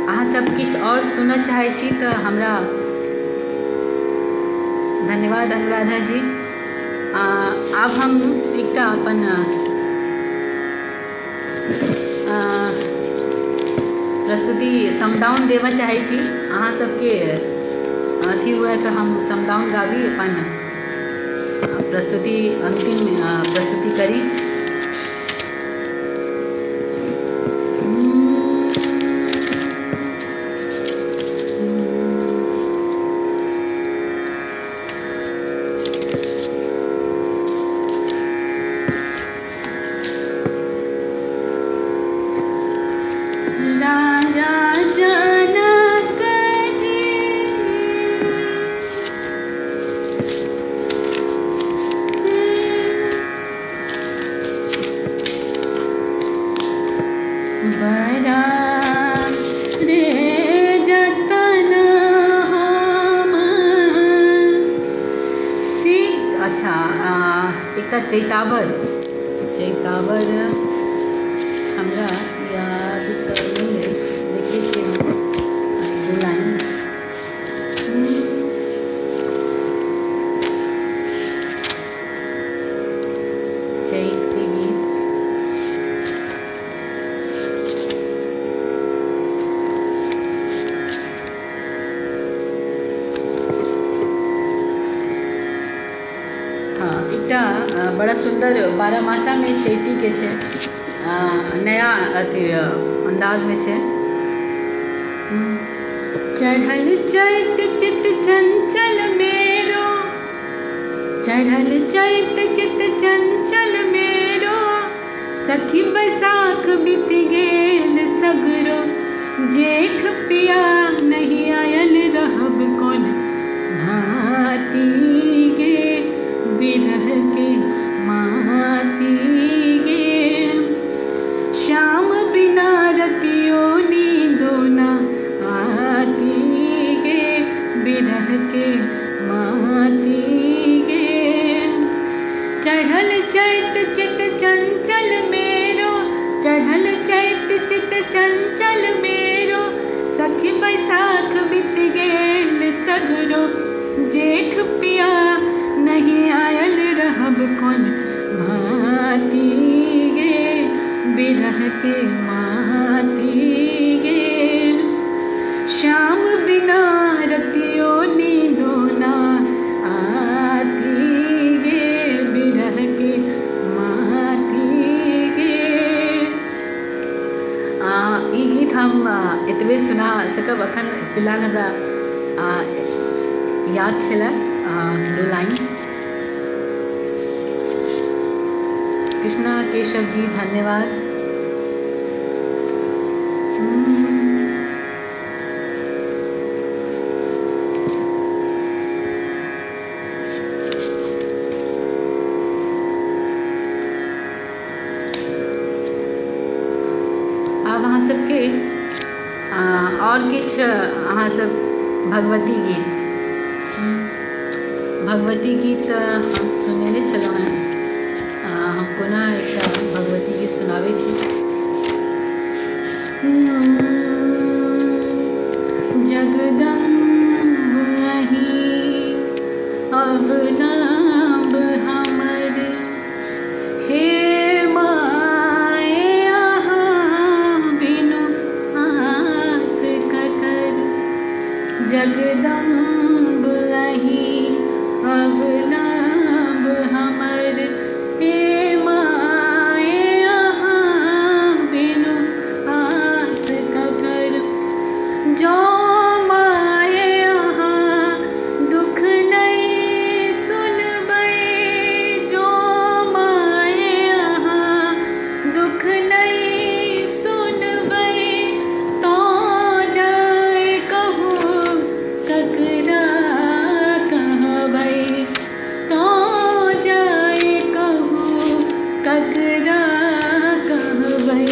अहाँ सब किछ और सुनऽ चाहै छी तो हमरा धन्यवाद अनुराधा जी। आब हम एकटा अपन प्रस्तुति समदाउन देवऽ चाहै छी। अहाँ सबके अथी हुए तो हम समदाउन गाबी, अपन प्रस्तुति अंतिम प्रस्तुति करी। चैतावर हमरा याद कर देखिए कि दो लाइन चैत के गीत। बड़ा सुंदर बारहमासा में चैती के छे, नया अथी अंदाज में छे। चढ़ल चैत चित चंचल मेरो, चढ़ल चैत चित चंचल मेरो, सखी बैसाख बीत गेल सगरो, जेठ पिया नहीं आयल रहब कौन भाती गे, बिरह के माती गे, श्याम बिना रतियो नींदो ना आती गे, बिरह के माती गे। चढ़ल चैत चित चंचल मेरो, चढ़ल चैत चित चंचल मेरो, सखी बैसाख बीत गेल सगरो, जेठ पिया नहीं आयल रहब कौन भाती गे, बिरह के माती गे, श्याम बिना रतियो नींदो ना आती गे, बिरह के माती गे। ई गीत हम एतबे सुना सकब। अखन फिलहाल हमरा याद छला दो लाइन। कृष्णा केशव जी धन्यवाद। अब अहाँ सबके और किछ अहाँ सब भगवती गीत। भगवती गीत हम सुनेने छलहुँ हैं। हम कोना एकटा भगवती गीत सुनाबै छी। जगदम्ब अहीं अवलंब हमर, हे माय अहाँ बिनु आस ककर। जगदम्ब अहीं अवलंब हमर, हे माय अहाँ बिनु आस ककर। जो माय अहाँ दुख नहीं सुनबै, जो माय अहाँ दुख नहीं सुनबै, तो जाय कहू ककरा कहबै, तो जाय कहू ककरा कहबै।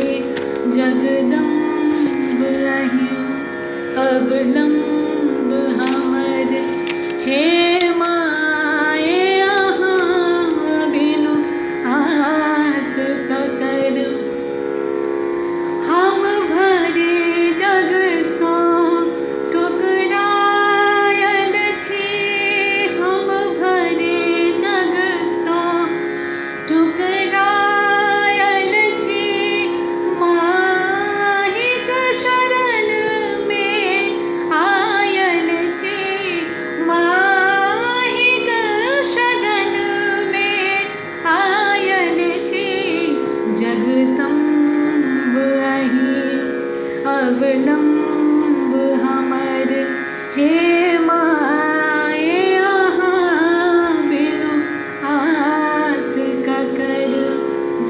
जगदम्ब अहीं अवलंब हमर, हे माय अहाँ बिनु आस ककर। हम भरे जग सो ठुकरायल छी, हम भरे जग सो ठुकरायल छी। माहिक शरण में आयल छी, माहिक शरण में आयल छी। जगदम्ब अहीं अवलंब हमर, हे माय अहाँ बिनु आस ककर।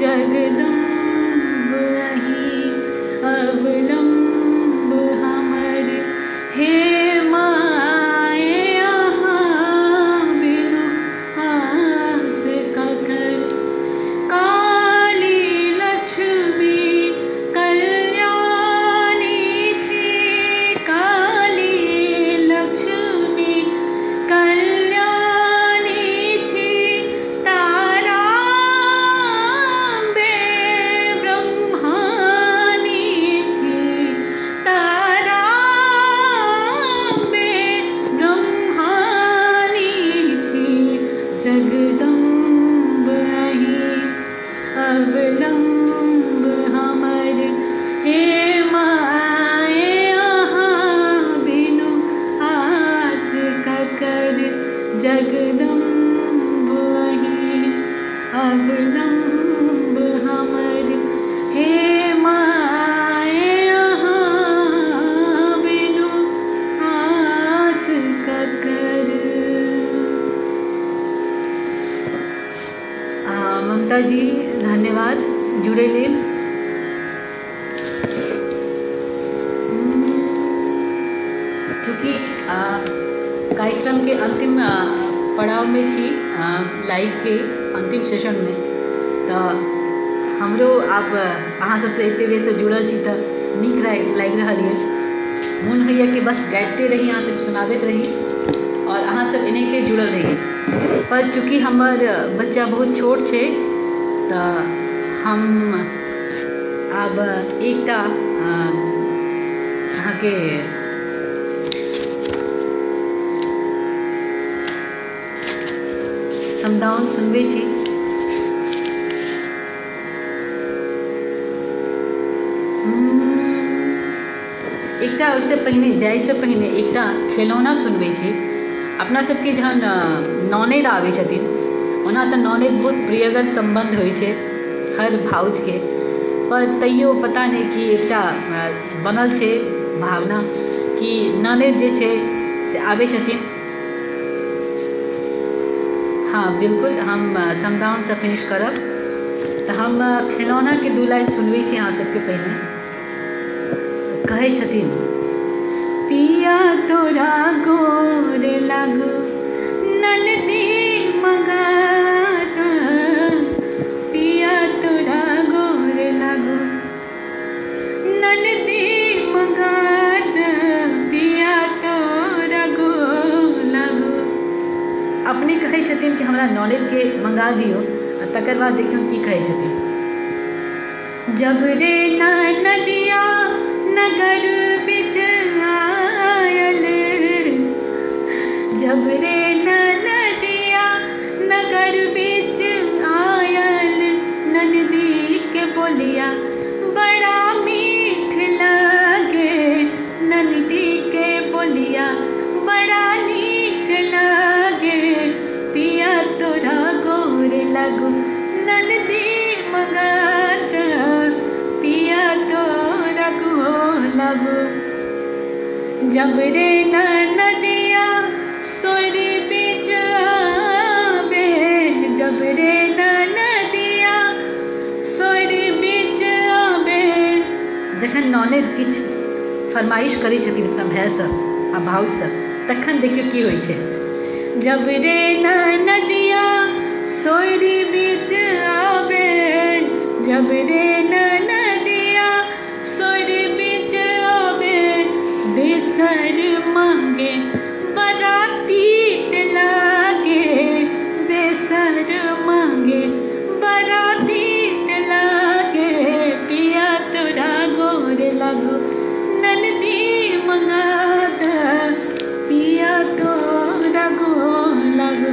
जगदम्ब अहीं अवलंब हमर, हे माय अहाँ बिनु आस ककर। काली लक्ष्मी कल्याणी छी, काली लक्ष्मी कल्याणी छी। ताराम्बे ब्रह्माणी छी, ताराम्बे ब्रह्माणी छी। जगदम्ब अहीं अवलंब हमर, हे माय अहाँ बिनु आस ककर। जगदम्ब अहीं अवलंब हमर, हे माय अहाँ बिनु आस ककर। ममता जी धन्यवाद जुड़े लेल। चूँकि कार्यक्रम के अंतिम पड़ाव में छी, लाइव के अंतिम सेशन में, तो हमरो आब अहाँ सबसे एते बेर से जुड़ल छी तो नीक लागि रहल है। मोन होइए कि बस गाइते रही, अहाँ सब सुनाबैत रही और अहाँ सब एनाहिते जुड़ल रही। पर चूँकि हमर बच्चा बहुत छोट छै तो हम आब एकटा अहाँके समदाउन सुनबै छी। एकटा उससे पहिने जाइसँ पहिने एकटा खेलौना सुनबै छी। अपना सबके जहन ननद आबै छथिन, ओना तऽ ननद बहुत प्रियगर संबंध होइ छै हर भाउजके, पर तैयो पता नहीं कि एकटा बनल छै भावना कि ननद जे छै से आबै छथिन। हाँ बिल्कुल, हम समदाउन से फिनिश करब तो हम खिलौना के 2 लाइन सुनबै छी अहाँ सबके। पहिने कहै छथिन, पिया तोरा गोर लागो ननदी मगात, पिया तोरा गोर लागो ननदी मगात, पिया तोरा ननद के मंगा दियो तकर बाद देखियो की कहै छथिन। जब रे नदिया नगर बिच आयल, जब रे नदिया नगर बिच आयल, ननदी के बोलिया बड़ा मीठ लागे, ननदी के बोलिया बड़ा नीक लागे, पिया तोरा गोर लगो ननदी मंगाता, पिया तोरा गोर लगो। जब रे नदिया सोर बिच आवे, जब रे नदिया सोर बिच आवे, जखन ननद किछ फरमाइश करै छथिन अपना भाइसँ आ भाउसँ तखन देखियौ की होइ छै। जब रे नदिया सोर बिच आवे, जब रे नदिया सोर बिच आवे, बेसर मांगे बराती लागे, बेसर मांगे बराती लागे, पिया तोरा गोर लगो ननदी मंगाता, पिया तोरा गोर लगो।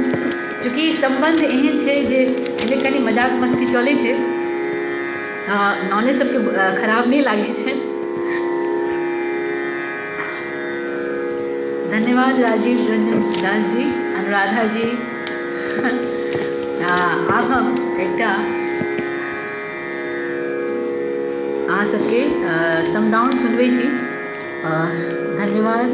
चूँकि संबंध एहन छै जे कनि मजाक मस्ती चलै छै, नॉने सबके खराब नहीं लागे छै। धन्यवाद राजीव दास जी, अनुराधा जी। आब हम एकटा अहाँ सबके समदाउन सुनबै छी। धन्यवाद।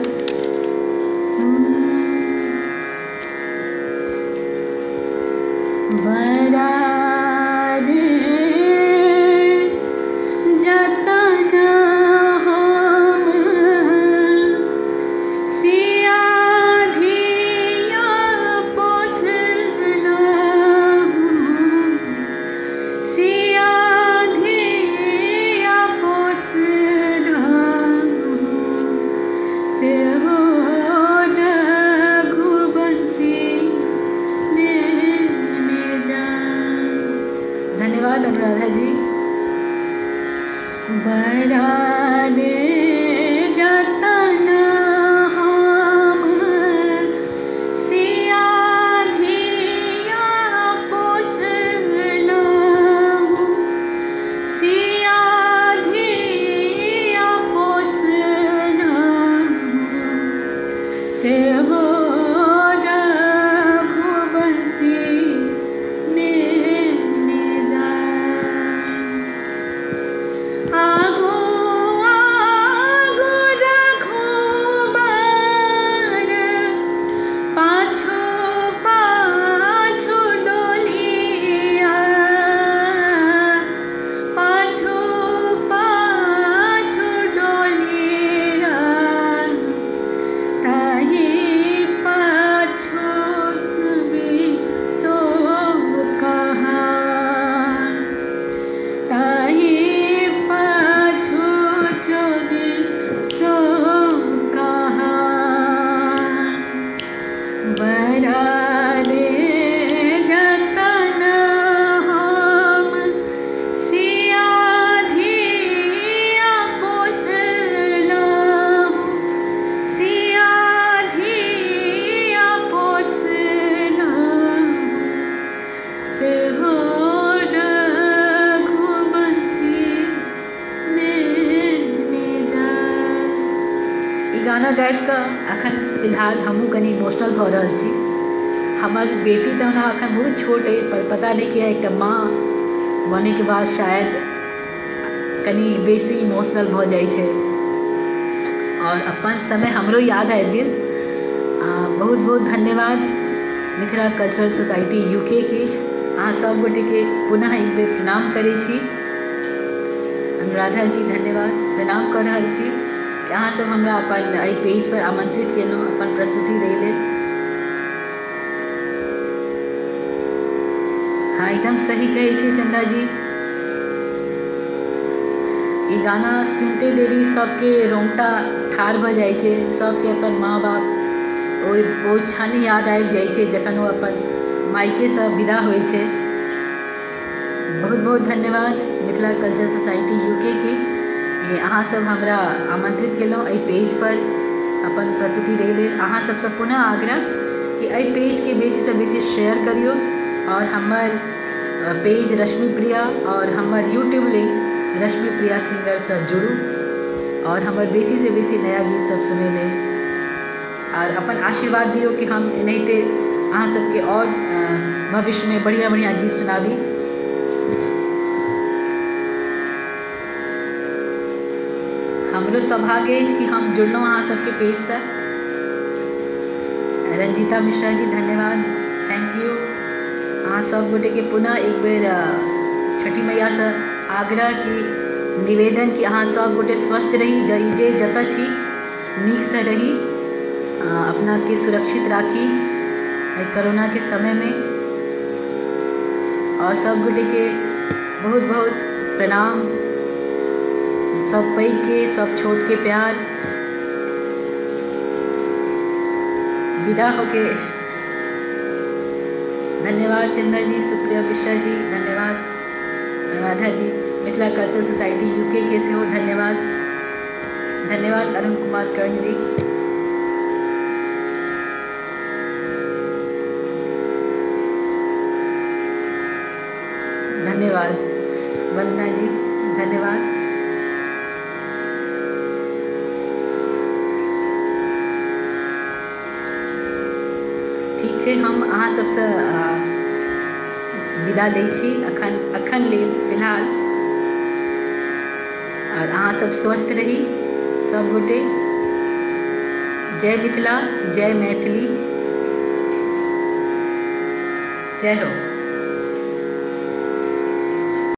बरार जतन हम सिया धिया पोसना, सिया धिया पोसना, से हो रघुवंशी धन्यवाद अनुराधा जी। बरार जतन हम सिया धिया पोसना, सिया धिया पोसना, से हो गाना गाबि कऽ एखन फिलहाल हमहूँ कनि इमोशनल भऽ रहल छी। हमर बेटी तऽ ओना एखन बहुत छोट अइ, पर पता नहि किया एकटा माँ बनैके बाद शायद कनि बेसी इमोशनल भऽ जाइ छै, और अपन समय हमरो याद आबि गेल। बहुत बहुत धन्यवाद मिथिला कल्चरल सोसाइटी UK के अहाँ सब गोटेके पुनः एक बेर प्रणाम करै छी। अनुराधा जी धन्यवाद, प्रणाम कऽ रहल छी कि अहाँ सब हमरा अपन एहि पेज पर आमंत्रित केलहुँ अपन प्रस्तुति दै लेल। हाँ एकदम सही कहै छी चंदा जी, ई गाना सुनते देरी सबके रोंगटा ठाढ़ भऽ जाइ छै, सबके अपन माँ बाप ओ क्षण याद आबि जाइ छै जखन ओ अपन मायकेसँ विदा होइ छै। बहुत बहुत धन्यवाद मिथिला कल्चर सोसाइटी यूके के। अहाँ सब हमरा आमंत्रित केलहुँ एहि पेज पर अपन प्रस्तुति दै लेल। अहाँ सबसँ पुनः आग्रह कि एहि पेजके बेसीसँ बेसी शेयर करियौ और हमर पेज रश्मि प्रिया और हमर यूट्यूब लिंक रश्मि प्रिया सिंगरसँ जुड़ू और हमर बेसीसँ बेसी नया गीत सब सुनै लेल और अपन आशीर्वाद दियौ कि हम एनाहिते अहाँ सबके और भविष्य में बढ़िया बढ़िया गीत सुनाबी। हमरो सौभाग्य अछि कि हम जुड़लहुँ अहाँ सबके पेजसँ। रंजीता मिश्रा जी धन्यवाद, थैंक यू। अहाँ सब गोटे के पुनः एक बेर छठी मैया से आग्रह की निवेदन कि अहाँ सब गोटे स्वस्थ रही, जे जतऽ छी नीक से रही, अपना के सुरक्षित राखी कोरोना के समय में। और सब गोटे के बहुत बहुत प्रणाम, सब पैघ के सब छोट के प्यार। विदा होके धन्यवाद चंदा जी, सुप्रिया मिश्रा जी धन्यवाद, अनुराधा जी, मिथिला कल्चर सोसाइटी यूके के से हो धन्यवाद, धन्यवाद अरुण कुमार कर्ण जी, धन्यवाद वंदना जी धन्यवाद। ठीक छै, हम अहाँ सबसँ विदा लै छी अखन लेल फिलहाल। और अहाँ सब स्वस्थ रही सब गोटे। जय मिथिला, जय मैथिली, जय हो।